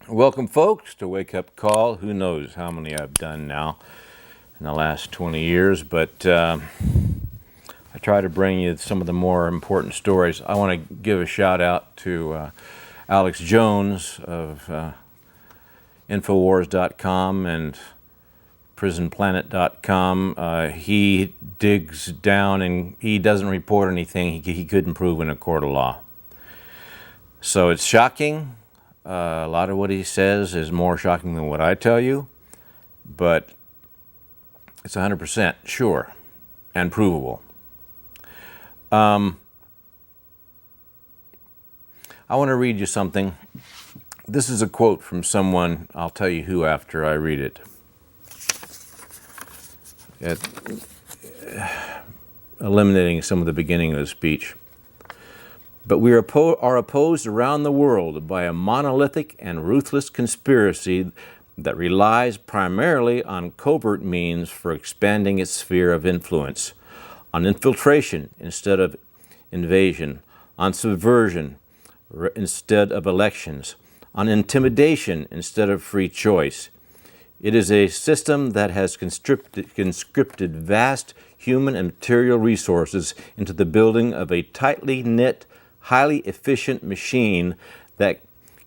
Welcome, folks, to Wake Up Call. Who knows how many I've done now in the last 20 years, but I try to bring you some of the more important stories. I want to give a shout out to Alex Jones of Infowars.com and PrisonPlanet.com. He digs down and he doesn't report anything he couldn't prove in a court of law. So it's shocking. A lot of what he says is more shocking than what I tell you, but it's 100% sure and provable. I want to read you something. This is a quote from someone. I'll tell you who after I read it. Eliminating some of the beginning of the speech. But we are opposed around the world by a monolithic and ruthless conspiracy that relies primarily on covert means for expanding its sphere of influence, on infiltration instead of invasion, on subversion instead of elections, on intimidation instead of free choice. It is a system that has conscripted vast human and material resources into the building of a tightly knit, highly efficient machine that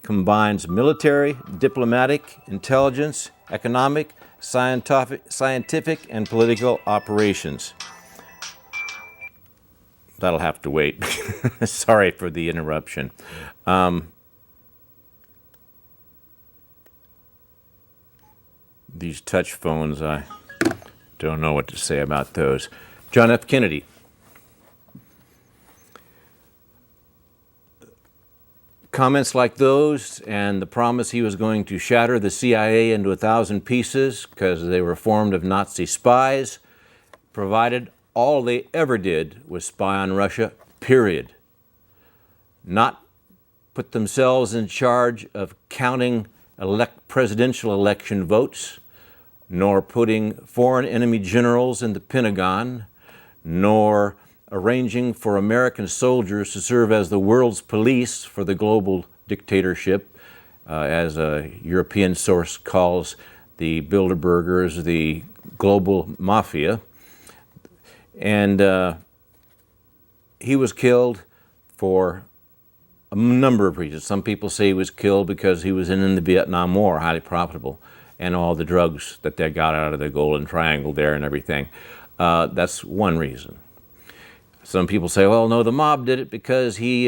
combines military, diplomatic, intelligence, economic, scientific, and political operations. That'll have to wait. Sorry for the interruption. These touch phones, I don't know what to say about those. John F. Kennedy. Comments like those and the promise he was going to shatter the CIA into 1,000 pieces because they were formed of Nazi spies, provided all they ever did was spy on Russia, period. Not put themselves in charge of counting presidential election votes, nor putting foreign enemy generals in the Pentagon, nor arranging for American soldiers to serve as the world's police for the global dictatorship, as a European source calls the Bilderbergers the global mafia. And he was killed for a number of reasons. Some people say he was killed because he was in the Vietnam War, highly profitable, and all the drugs that they got out of the Golden Triangle there and everything. That's one reason. Some people say, well, no, the mob did it because he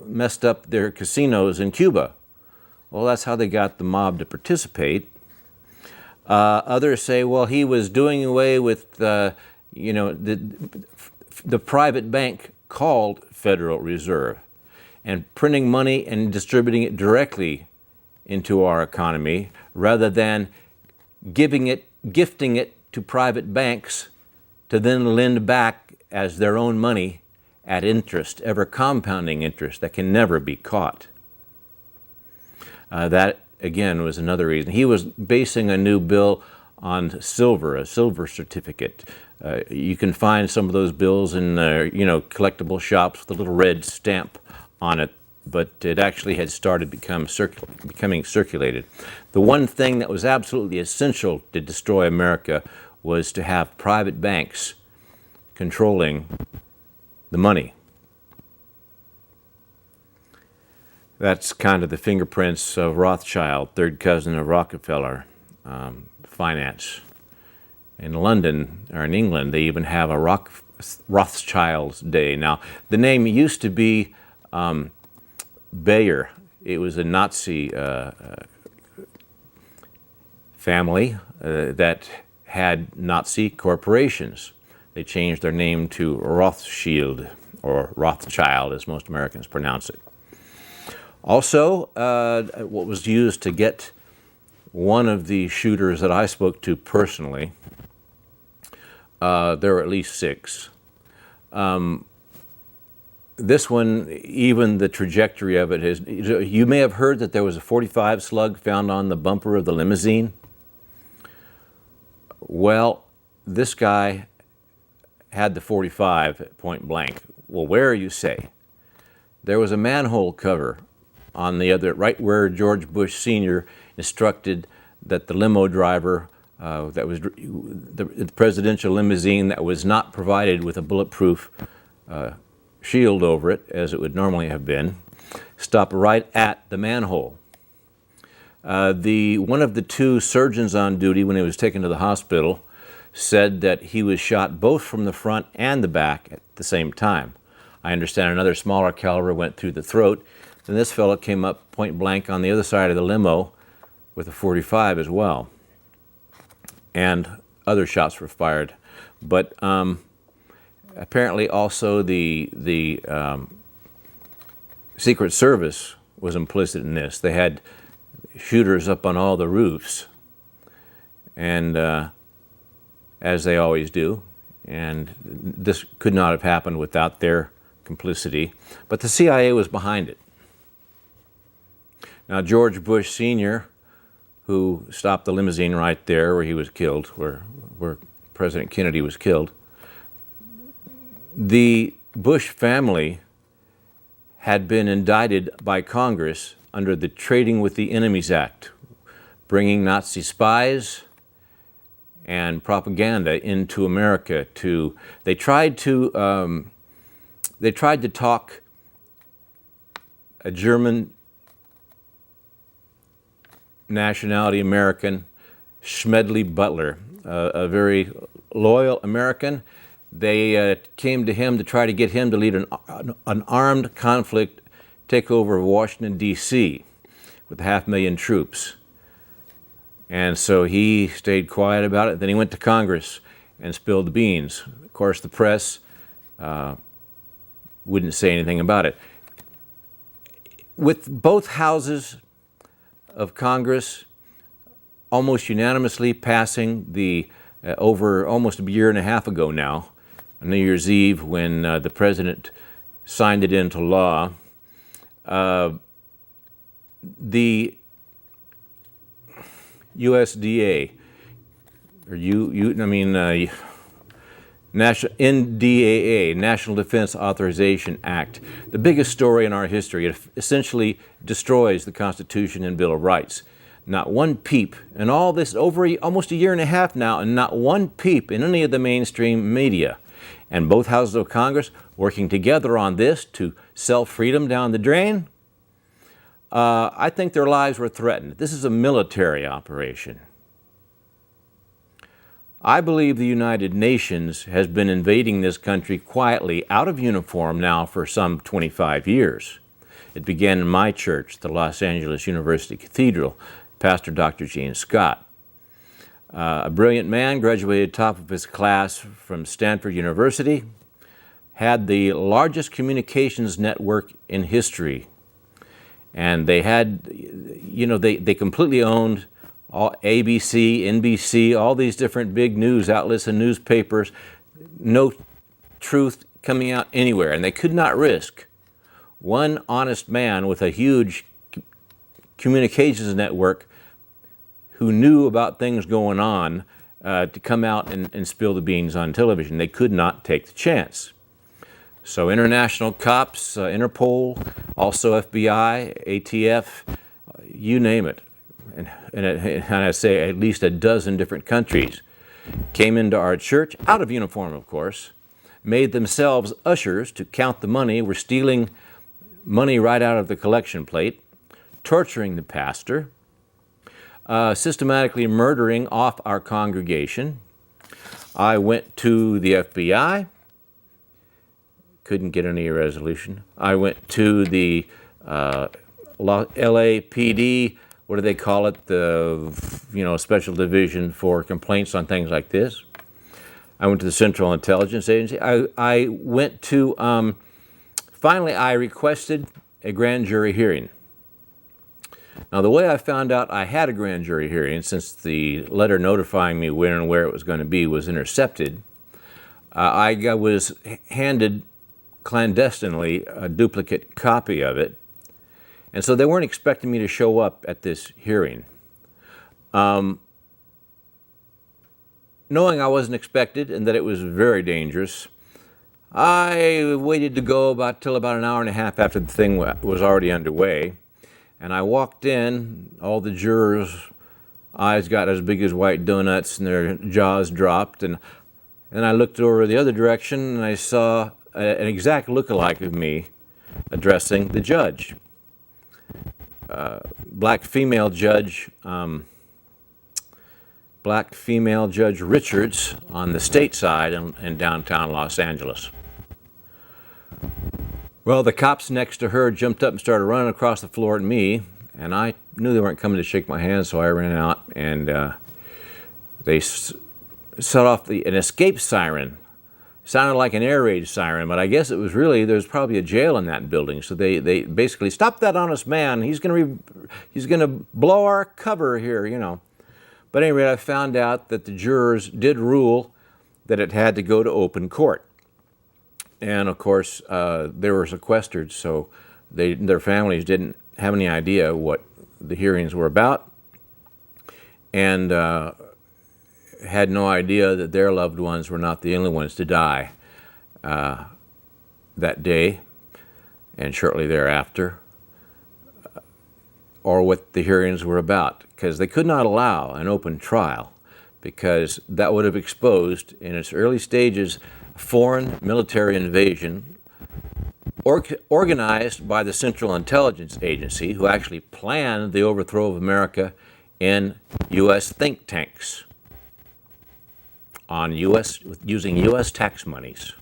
messed up their casinos in Cuba. Well, that's how they got the mob to participate. Others say, well, he was doing away with, the private bank called Federal Reserve and printing money and distributing it directly into our economy rather than gifting it to private banks to then lend back as their own money at interest, ever compounding interest that can never be caught. That, again, was another reason. He was basing a new bill on silver, a silver certificate. You can find some of those bills in, collectible shops with a little red stamp on it, but it actually had started becoming circulated. The one thing that was absolutely essential to destroy America was to have private banks controlling the money. That's kind of the fingerprints of Rothschild, third cousin of Rockefeller, finance. In London, or in England, they even have a Rothschild's Day. Now, the name used to be Bayer. It was a Nazi family that had Nazi corporations. They changed their name to Rothschild, or Rothschild, as most Americans pronounce it. Also, what was used to get one of the shooters that I spoke to personally, there were at least 6. This one, even the trajectory of it is, you may have heard that there was a .45 slug found on the bumper of the limousine. Well, this guy had the .45 at point blank. Well, where, you say? There was a manhole cover on the other, right where George Bush Sr. instructed that the limo driver, that was the presidential limousine that was not provided with a bulletproof shield over it, as it would normally have been, stop right at the manhole. One of the two surgeons on duty when he was taken to the hospital said that he was shot both from the front and the back at the same time. I understand another smaller caliber went through the throat, and this fellow came up point blank on the other side of the limo with a .45 as well. And other shots were fired. But apparently also the Secret Service was implicit in this. They had shooters up on all the roofs, and as they always do, and this could not have happened without their complicity, but the CIA was behind it. Now, George Bush Sr., who stopped the limousine right there where he was killed, where President Kennedy was killed, the Bush family had been indicted by Congress under the Trading with the Enemies Act, bringing Nazi spies and propaganda into America. They tried to talk a German nationality American, Smedley Butler, a very loyal American. They came to him to try to get him to lead an armed conflict takeover of Washington, D.C. with 500,000 troops. And so he stayed quiet about it. Then he went to Congress and spilled the beans. Of course, the press wouldn't say anything about it. With both houses of Congress almost unanimously passing over almost a year and a half ago now, on New Year's Eve, when the president signed it into law, the USDA, or NDAA, National Defense Authorization Act, the biggest story in our history. It essentially destroys the Constitution and Bill of Rights. Not one peep, and all this over almost a year and a half now, and not one peep in any of the mainstream media. And both houses of Congress working together on this to sell freedom down the drain. I think their lives were threatened. This is a military operation. I believe the United Nations has been invading this country quietly out of uniform now for some 25 years. It began in my church, the Los Angeles University Cathedral, Pastor Dr. Gene Scott. A brilliant man, graduated top of his class from Stanford University, had the largest communications network in history. And they had, they completely owned all ABC, NBC, all these different big news outlets and newspapers, no truth coming out anywhere. And they could not risk one honest man with a huge communications network who knew about things going on to come out and spill the beans on television. They could not take the chance. So international cops, Interpol, also FBI, ATF, you name it, and I say at least a dozen different countries, came into our church, out of uniform of course, made themselves ushers to count the money, were stealing money right out of the collection plate, torturing the pastor, systematically murdering off our congregation. I went to the FBI, couldn't get any resolution. I went to the LAPD, what do they call it? The Special Division for Complaints on things like this. I went to the Central Intelligence Agency. I went to, finally I requested a grand jury hearing. Now the way I found out I had a grand jury hearing, since the letter notifying me when and where it was going to be was intercepted, I was handed clandestinely a duplicate copy of it. And so they weren't expecting me to show up at this hearing. Knowing I wasn't expected and that it was very dangerous, I waited to go till about an hour and a half after the thing was already underway. And I walked in, all the jurors' eyes got as big as white donuts and their jaws dropped. And then I looked over the other direction and I saw an exact look-alike of me addressing the judge. Black female Judge Richards on the state side in downtown Los Angeles. Well, the cops next to her jumped up and started running across the floor at me, and I knew they weren't coming to shake my hand, so I ran out, and they set off an escape siren. Sounded like an air raid siren, but I guess it was really, there's probably a jail in that building, so they basically, "Stop that honest man, he's gonna blow our cover here," you know. But anyway, I found out that the jurors did rule that it had to go to open court. And of course, they were sequestered, so their families didn't have any idea what the hearings were about, and had no idea that their loved ones were not the only ones to die that day and shortly thereafter, or what the hearings were about, because they could not allow an open trial, because that would have exposed, in its early stages, foreign military invasion organized by the Central Intelligence Agency, who actually planned the overthrow of America in U.S. think tanks using U.S. tax monies.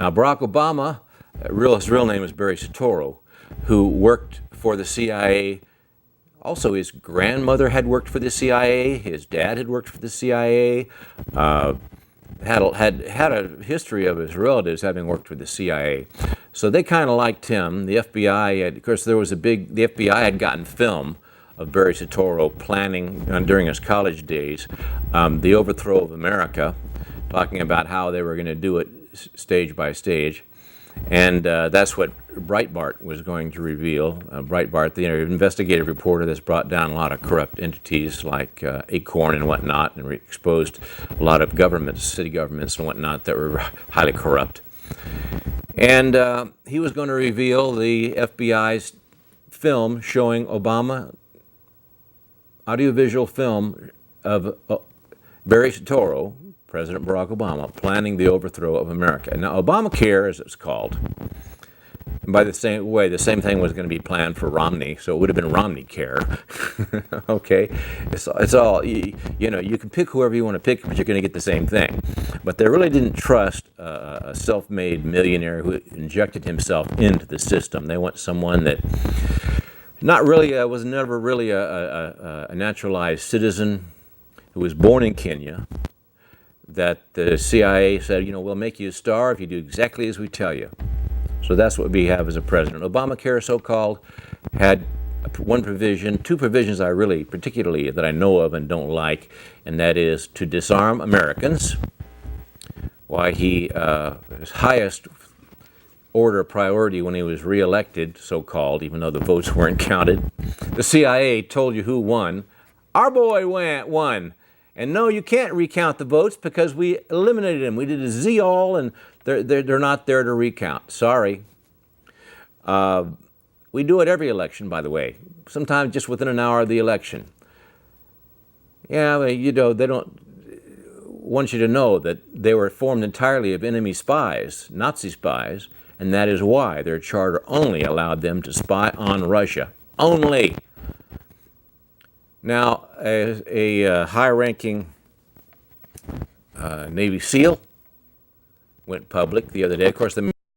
Now, Barack Obama, his real name is Barry Soetoro, who worked for the CIA. Also, his grandmother had worked for the CIA. His dad had worked for the CIA. Had a history of his relatives having worked for the CIA. So they kind of liked him. The FBI, of course, the FBI had gotten film of Barry Soetoro planning during his college days the overthrow of America, talking about how they were going to do it stage by stage. And that's what Breitbart was going to reveal. Breitbart, the investigative reporter that's brought down a lot of corrupt entities like Acorn and whatnot, and exposed a lot of governments, city governments and whatnot, that were highly corrupt. And he was going to reveal the FBI's film showing Obama, audiovisual film of Barry Soetoro, President Barack Obama, planning the overthrow of America. Now, Obamacare, as it's called, and by the same way, the same thing was going to be planned for Romney, so it would have been Romney Care. Okay, it's all, you know, you can pick whoever you want to pick, but you're going to get the same thing. But they really didn't trust a self-made millionaire who injected himself into the system. They want someone that was never really a naturalized citizen, who was born in Kenya, that the CIA said, you know, we'll make you a star if you do exactly as we tell you. So that's what we have as a president. Obamacare, so-called, had two provisions I really, particularly, that I know of and don't like, and that is to disarm Americans. Why his highest order priority when he was reelected, so-called, even though the votes weren't counted, the CIA told you who won. Our boy won. And no, you can't recount the votes because we eliminated them. We did a Z-all, and they're not there to recount. Sorry. We do it every election, by the way, sometimes just within an hour of the election. Yeah, well, you know, they don't want you to know that they were formed entirely of enemy spies, Nazi spies, and that is why their charter only allowed them to spy on Russia. Only. Now, a high-ranking Navy SEAL went public the other day. Of course, the